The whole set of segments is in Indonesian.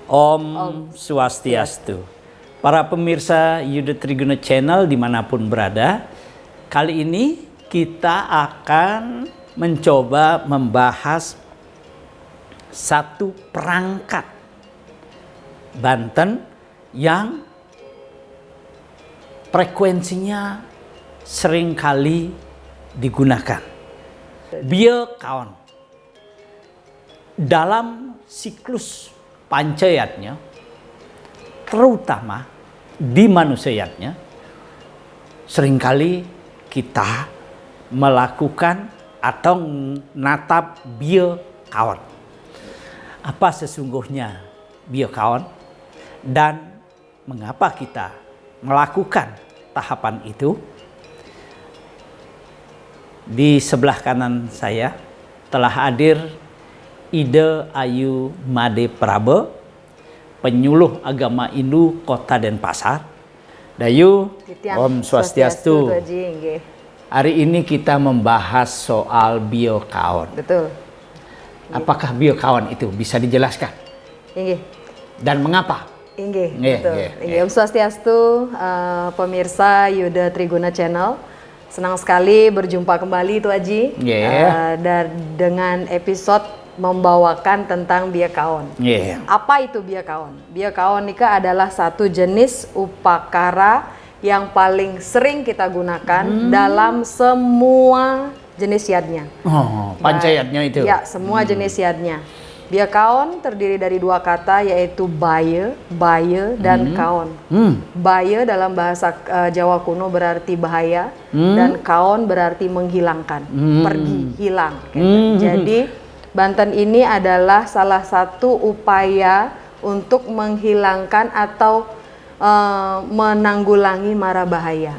Om Swastiastu. Para pemirsa Yuda Triguna Channel dimanapun berada, kali ini kita akan mencoba membahas satu perangkat Banten yang frekuensinya seringkali digunakan. Biokaon. Dalam siklus pancayatnya, terutama di manusianya, seringkali kita melakukan atau natap biokaon. Apa sesungguhnya biokaon dan mengapa kita melakukan tahapan itu? Di sebelah kanan saya telah hadir Ida Ayu Made Prabe, penyuluh agama Hindu Kota Denpasar. Dayu, Om Swastiastu. Hari ini kita membahas soal biokaon. Betul. Apakah biokaon itu bisa dijelaskan? Inggih. Dan mengapa? Inggih, betul. Om Swastiastu, pemirsa Yuda Triguna Channel. Senang sekali berjumpa kembali Tuh Aji. Dengan episode membawakan tentang biokaon. Apa itu biokaon? Biokaon nika adalah satu jenis upakara yang paling sering kita gunakan dalam semua jenis yadnya. Oh, pancayatnya itu? Ya, semua jenis yadnya. Biokaon terdiri dari dua kata, yaitu baye dan kaon. Baye dalam bahasa Jawa kuno berarti bahaya, dan kaon berarti menghilangkan, pergi, hilang. Jadi Banten ini adalah salah satu upaya untuk menghilangkan atau menanggulangi mara bahaya.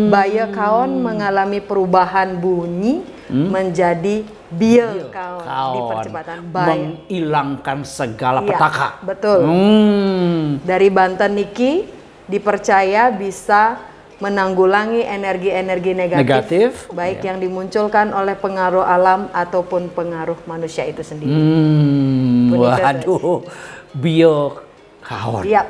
Baye kaon mengalami perubahan bunyi menjadi biokaon di percepatan baye. Menghilangkan segala petaka. Betul. Dari Banten niki dipercaya bisa menanggulangi energi-energi negatif baik yang dimunculkan oleh pengaruh alam ataupun pengaruh manusia itu sendiri. Waduh, biokaon. Yap.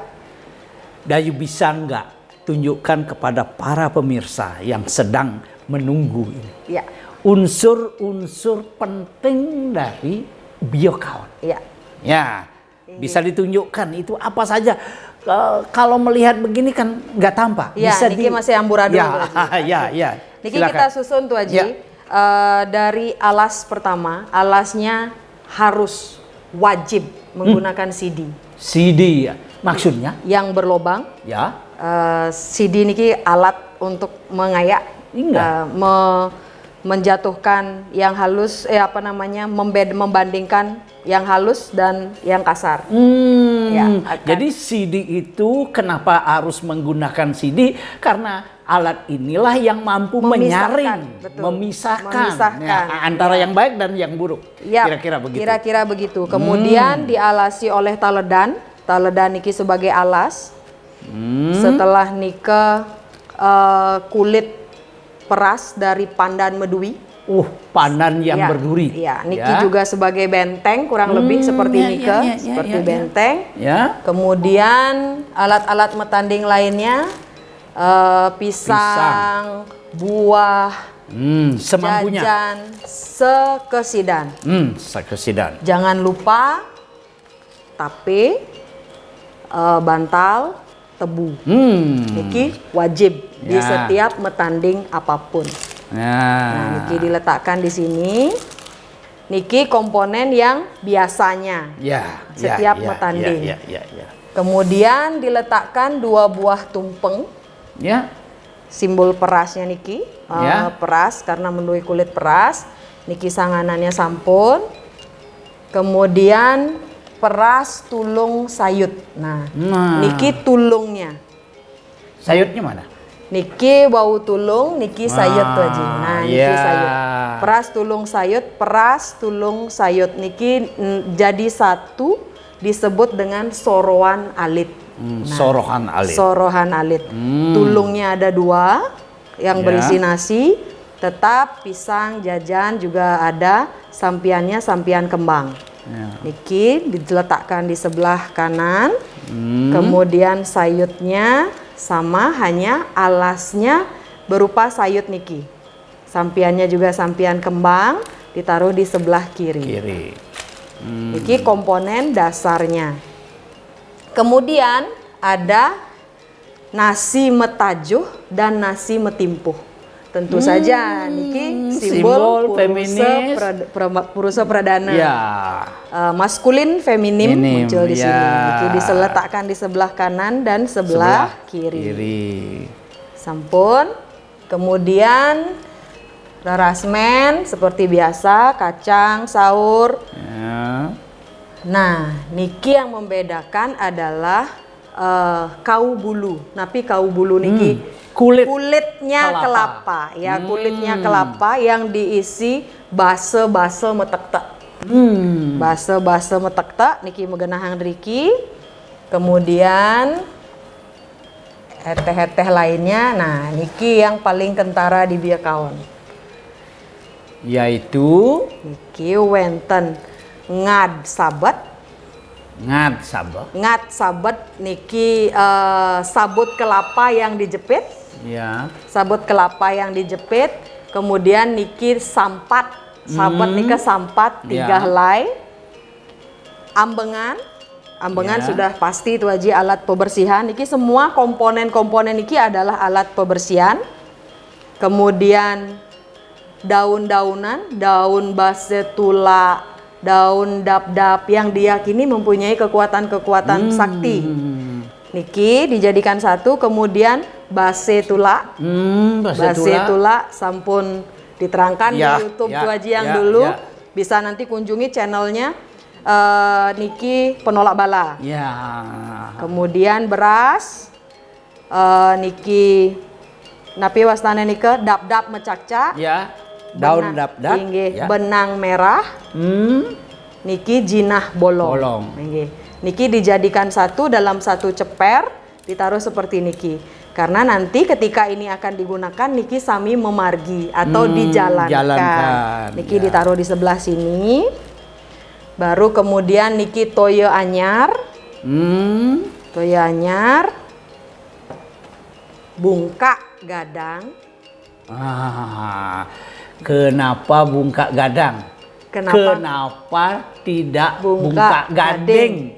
Dayu bisa nggak tunjukkan kepada para pemirsa yang sedang menunggu ini? Ya. Unsur-unsur penting dari biokaon. Ya. Ya, bisa ditunjukkan itu apa saja. Kalau melihat begini kan nggak tampak. Ya, bisa niki masih amburadul. Ya. Niki kita susun Tuh Aji. Ya. Dari alas pertama, alasnya harus wajib menggunakan CD. CD ya. Maksudnya? Yang berlobang. Ya. CD niki alat untuk mengayak. Menjatuhkan yang halus, membandingkan yang halus dan yang kasar. Jadi CD itu kenapa harus menggunakan CD? Karena alat inilah yang mampu menyaring, memisahkan. Antara yang baik dan yang buruk. Kira-kira begitu. Kira-kira begitu. Kemudian dialasi oleh taledan. Taledan niki sebagai alas. Setelah nika kulit peras dari pandan medui. Pandan yang berduri. Ya, niki juga sebagai benteng, kurang lebih seperti nike, seperti benteng. Kemudian alat-alat metanding lainnya, pisang, buah, semampunya. jajan, sekesidan. Sekesidan. Jangan lupa tape, bantal, tebu. Niki wajib di setiap metanding apapun. Nah, niki diletakkan di sini. Niki komponen yang biasanya setiap metanding. Kemudian diletakkan 2 buah tumpeng. Simbol perasnya niki, peras karena menuai kulit peras. Niki sanganannya sampun. Kemudian peras tulung sayut. Nah, niki tulungnya. Sayutnya mana? Niki bau tulung, niki sayut Tuh Aji. Nah, niki sayut. Peras tulung sayut niki jadi satu, disebut dengan sorohan alit. Sorohan alit. Tulungnya ada 2 yang berisi nasi, tetap pisang, jajan juga ada, sampiannya sampian kembang. Ya. Niki diletakkan di sebelah kanan. Kemudian sayutnya sama, hanya alasnya berupa sayut niki. Sampiannya juga sampian kembang, ditaruh di sebelah kiri. Niki komponen dasarnya. Kemudian ada nasi metajuh dan nasi metimpuh. Tentu saja niki simbol purusa pradana. Ya. Maskulin feminim muncul di ya. sini. Niki diletakkan di sebelah kanan dan sebelah kiri. Sampun. Kemudian rarasmen seperti biasa, kacang, saur. Ya. Nah, niki yang membedakan adalah kau bulu. Napi kau bulu niki kulitnya kelapa. Ya, kulitnya kelapa yang diisi base metek-tek. Base metek-tek niki megenahang driki. Kemudian heteh-heteh lainnya. Nah, niki yang paling kentara di biakaon. Yaitu niki wenten ngad sabat. Ngad sabat niki sabut kelapa yang dijepit. Ya. Sabut kelapa yang dijepit. Kemudian niki sampat. Sabat nika sampat 3 helai. Ambengan sudah pasti itu aja alat pembersihan. Niki semua komponen-komponen niki adalah alat pembersihan. Kemudian daun-daunan, daun basetula, daun dap-dap yang diyakini mempunyai kekuatan-kekuatan sakti. Niki dijadikan satu. Kemudian basetula. Basetula sampun diterangkan di YouTube Tuaji yang dulu. Bisa nanti kunjungi channelnya niki penolak bala. Kemudian beras niki napi wastane nike dap-dap mecakca. Daun dap-dap. Benang merah. Niki jinah bolong. Niki dijadikan satu dalam satu ceper, ditaruh seperti niki. Karena nanti ketika ini akan digunakan niki sami memargi atau dijalankan. Niki ditaruh di sebelah sini. Baru kemudian niki toyo anyar. Toyo anyar. Bungkak gadang. Kenapa bungkak gadang? Kenapa tidak bungkak gading?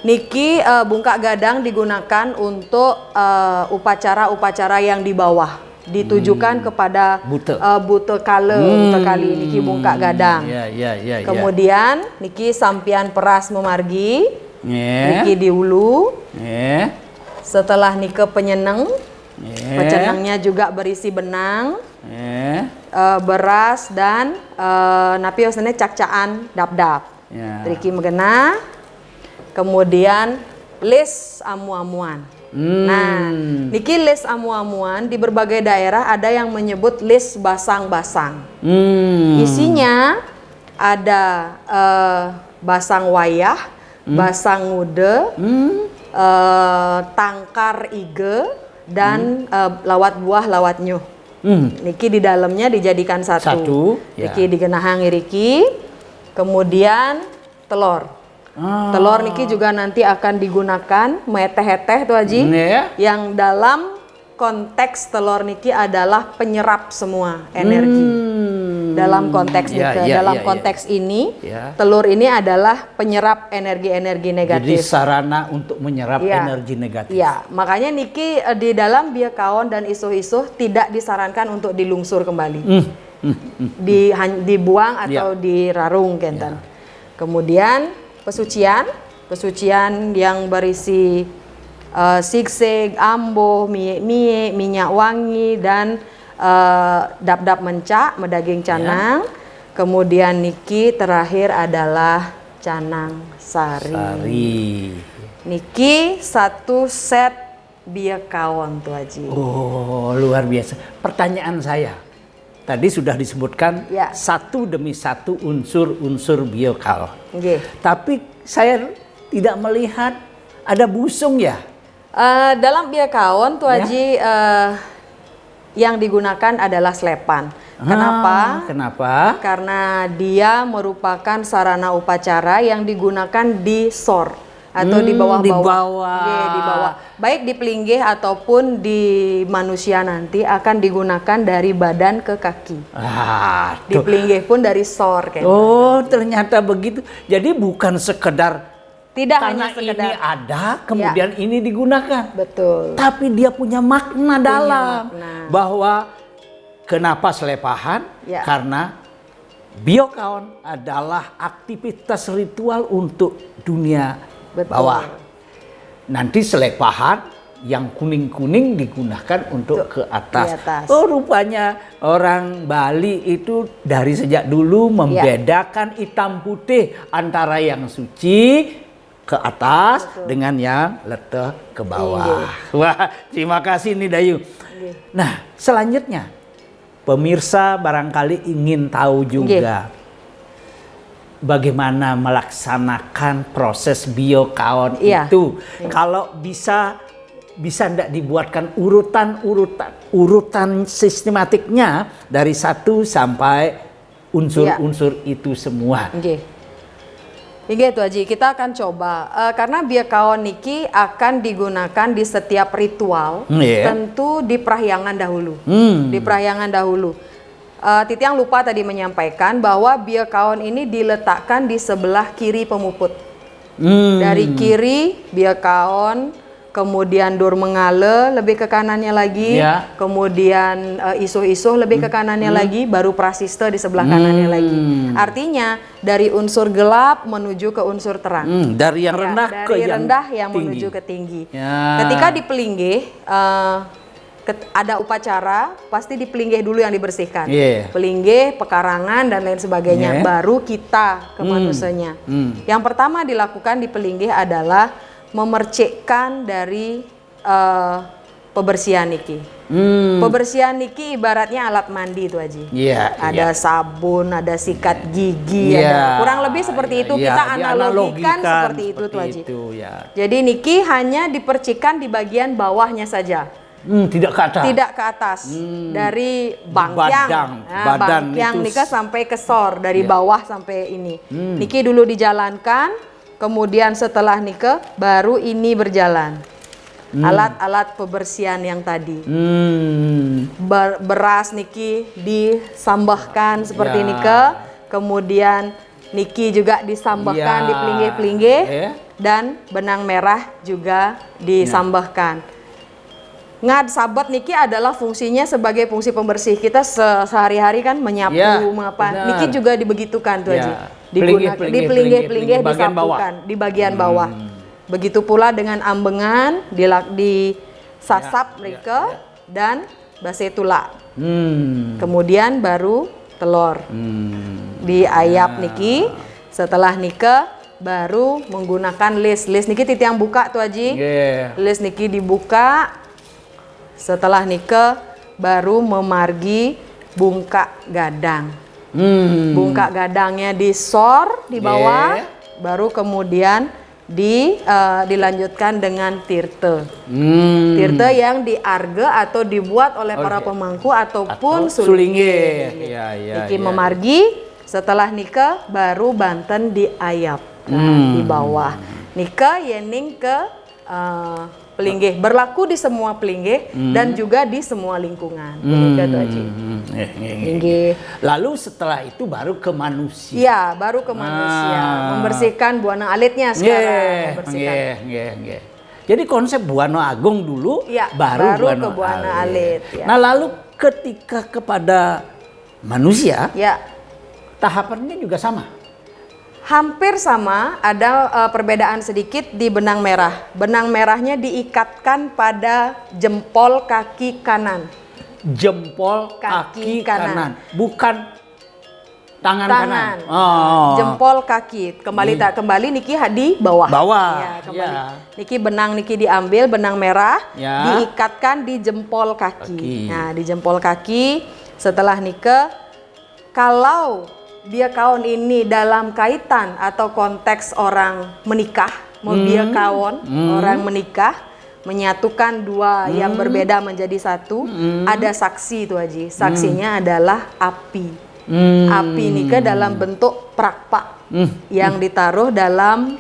Niki bungkak gadang digunakan untuk upacara-upacara yang di bawah, ditujukan kepada bute kali niki bungkak gadang. Kemudian niki sampian peras memargi, niki diulu. Setelah nike penyeneng, pecenengnya juga berisi benang, beras dan napi osene cakcaan dap-dap. Niki megena. Kemudian lis amu-amuan. Nah, niki lis amu-amuan di berbagai daerah ada yang menyebut lis basang-basang. Isinya ada basang wayah, basang ngude, tangkar ige, dan lawat buah lawat nyuh. Niki di dalamnya dijadikan satu. Niki digenahang iriki. Kemudian telur. Telur niki juga nanti akan digunakan meteh-heteh tuh Haji. Yang dalam konteks telur niki adalah penyerap semua energi. Dalam konteks konteks ini, telur ini adalah penyerap energi-energi negatif. Jadi sarana untuk menyerap energi negatif. Iya, makanya niki di dalam biakaon dan isuh-isuh tidak disarankan untuk dilungsur kembali. Dibuang atau dirarung kenten. Kemudian pesucian yang berisi sigsig, amboh, mie, minyak wangi, dan dap-dap mencak, medaging canang. Kemudian niki terakhir adalah canang sari. Niki satu set biakaon tuh Haji. Oh, luar biasa. Pertanyaan saya, tadi sudah disebutkan satu demi satu unsur-unsur biokal. Tapi saya tidak melihat ada busung ya. Dalam biakaon tuh Haji yang digunakan adalah slepan. Kenapa? Kenapa? Karena dia merupakan sarana upacara yang digunakan di sor atau di bawah-bawah. Di bawah. Di bawah. Baik di pelinggih ataupun di manusia nanti akan digunakan dari badan ke kaki. Di pelinggih pun dari sor kayak ternyata begitu. Jadi bukan sekedar tidak karena hanya sekedar ini ada, kemudian ini digunakan. Betul. Tapi dia punya makna dalam. Bahwa kenapa selepahan? Karena biokaon adalah aktivitas ritual untuk dunia bawah. Nanti selepahan yang kuning-kuning digunakan untuk ke atas. Oh, rupanya orang Bali itu dari sejak dulu membedakan hitam putih antara yang suci ke atas dengan yang letih ke bawah. Wah, terima kasih nih Dayu. Nah, selanjutnya pemirsa barangkali ingin tahu juga bagaimana melaksanakan proses biokaon itu. Kalau bisa enggak dibuatkan urutan sistematiknya dari 1 sampai unsur-unsur itu semua. Itu Haji, kita akan coba karena biokaon niki akan digunakan di setiap ritual, tentu di Prahyangan dahulu. Di Prahyangan dahulu. Titiang lupa tadi menyampaikan bahwa biokaon ini diletakkan di sebelah kiri pemuput. Dari kiri biokaon, kemudian dur mengale lebih ke kanannya lagi, kemudian isuh-isuh lebih ke kanannya lagi, baru prasiste di sebelah kanannya lagi. Artinya dari unsur gelap menuju ke unsur terang. Dari yang rendah ke yang rendah yang tinggi. menuju ke tinggi. Ketika di pelinggih ada upacara, pasti di pelinggih dulu yang dibersihkan. Pelinggih, pekarangan dan lain sebagainya. Baru kita ke manusianya. Yang pertama dilakukan di pelinggih adalah memercikkan dari pebersihan niki. Pebersihan niki ibaratnya alat mandi itu Haji. Ada sabun, ada sikat gigi, ada kurang lebih seperti itu. Kita analogikan seperti itu tuh Haji. Jadi niki hanya dipercikkan di bagian bawahnya saja. Tidak ke atas. Tidak ke atas. Dari bangkyang, bangkyang nika sampai ke sor, dari bawah sampai ini. Niki dulu dijalankan. Kemudian setelah nikah baru ini berjalan. Alat-alat pebersihan yang tadi. Beras niki disambahkan seperti nikah. Kemudian niki juga disambahkan di pelinggih-pelinggih. Dan benang merah juga disambahkan. Ngad sabat niki adalah fungsinya sebagai fungsi pembersih. Kita sehari-hari kan menyapu, niki juga dibegitukan tuh Haji. Di pelinggih disapukan di bagian bawah. Begitu pula dengan ambengan disasap mereka dan basetula. Kemudian baru telur. Diayap niki. Setelah nikah baru menggunakan lis. Lis niki titiang buka tuh Haji. Lis niki dibuka. Setelah nikah baru memargi bungkak gadang. Bungkak gadangnya disor di bawah, baru kemudian dilanjutkan dengan tirte. Tirte yang diarge atau dibuat oleh para pemangku ataupun sulingge. Niki memargi, setelah nikah baru banten diayap di bawah. Nikah yening ke pelinggih, berlaku di semua pelinggih dan juga di semua lingkungan. Lalu setelah itu baru ke manusia. Iya, baru ke manusia. Membersihkan buana alitnya sekarang. Jadi konsep buana agung dulu, baru ke buana alit. Nah lalu ketika kepada manusia, tahapannya juga sama. Hampir sama, ada perbedaan sedikit di benang merah. Benang merahnya diikatkan pada jempol kaki kanan. Jempol kaki kanan. Bukan tangan kanan. Jempol kaki. Kembali niki di bawah. Kembali. Niki benang niki diambil, benang merah diikatkan di jempol kaki. Nah, di jempol kaki setelah nikah, kalau biokaon ini dalam kaitan atau konteks orang menikah, biokaon orang menikah, menyatukan dua yang berbeda menjadi satu, ada saksi itu Haji. Saksinya adalah api. Api nika dalam bentuk prakpak yang ditaruh dalam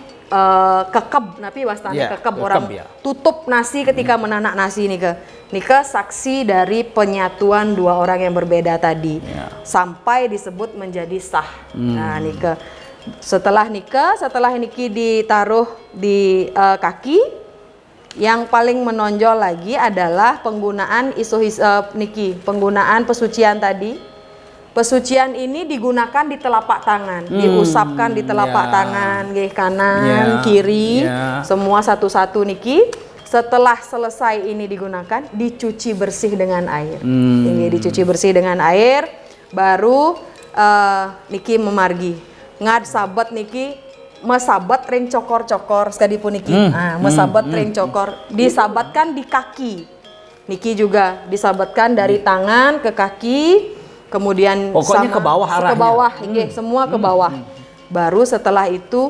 kekeb, napi wastane kekeb orang tutup nasi ketika menanak nasi nika saksi dari penyatuan dua orang yang berbeda tadi sampai disebut menjadi sah. Nah setelah niki ditaruh di kaki, yang paling menonjol lagi adalah penggunaan penggunaan pesucian tadi. Pesucian ini digunakan di telapak tangan, diusapkan di telapak tangan, kanan, kiri, semua satu-satu niki. Setelah selesai ini digunakan, dicuci bersih dengan air. Ini dicuci bersih dengan air, baru niki memargi. Ngad sabat niki mesabat ring cokor-cokor sekadipun niki. Mesabat ring cokor, disabatkan di kaki. Niki juga disabatkan dari tangan ke kaki. Kemudian pokoknya ke bawah arahnya. Ke bawah, semua ke bawah. Baru setelah itu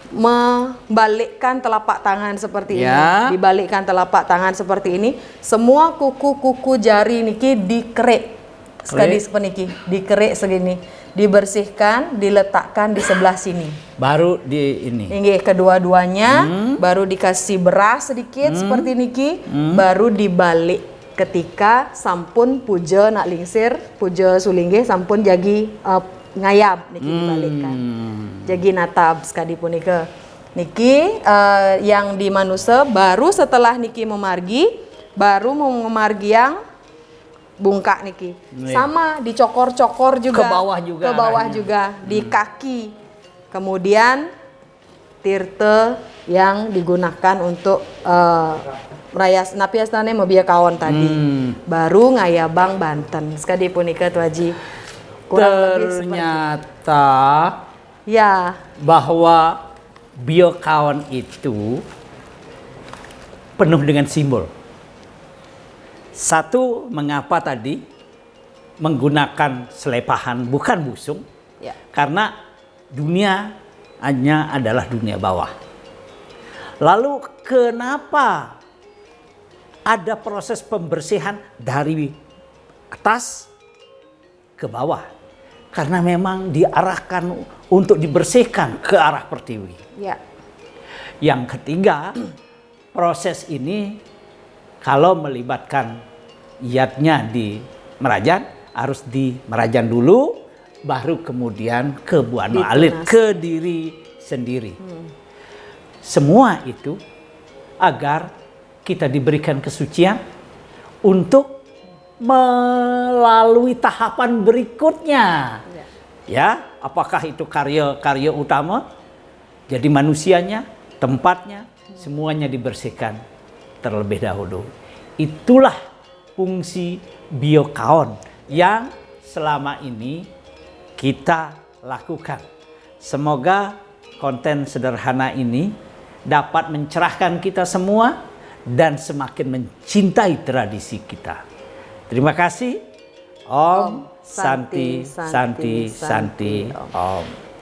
membalikkan telapak tangan seperti ini. Dibalikkan telapak tangan seperti ini. Semua kuku-kuku jari niki dikerik. Sekali sepeniki, dikerik segini. Dibersihkan, diletakkan di sebelah sini. Baru di ini. Ini kedua-duanya, baru dikasih beras sedikit seperti niki, baru dibalik. Ketika sampun puja nak lingsir, puja sulingge sampun jagi ngayab niki dibalikkan. Jagi natab sekadipun nika. Niki yang di manusia baru setelah niki memargi, baru memargi yang bungkak niki. Sama dicokor-cokor juga. Ke bawah juga di kaki. Kemudian tirte yang digunakan untuk rayas napiasane mebia kawan tadi. Baru ngayabang Banten. Sekadipun ika tu Haji. Ternyata bahwa biokawan itu penuh dengan simbol. Satu, mengapa tadi menggunakan selepahan bukan busung? Karena dunia hanya adalah dunia bawah. Lalu kenapa ada proses pembersihan dari atas ke bawah? Karena memang diarahkan untuk dibersihkan ke arah pertiwi. Yang ketiga, proses ini kalau melibatkan iatnya di Merajan, harus di Merajan dulu, baru kemudian ke Buano Alit, ke diri sendiri. Semua itu agar kita diberikan kesucian untuk melalui tahapan berikutnya. Apakah itu karya utama? Jadi manusianya, tempatnya, semuanya dibersihkan terlebih dahulu. Itulah fungsi biokaon yang selama ini kita lakukan. Semoga konten sederhana ini dapat mencerahkan kita semua dan semakin mencintai tradisi kita. Terima kasih. Om Santi Santi Santi Om.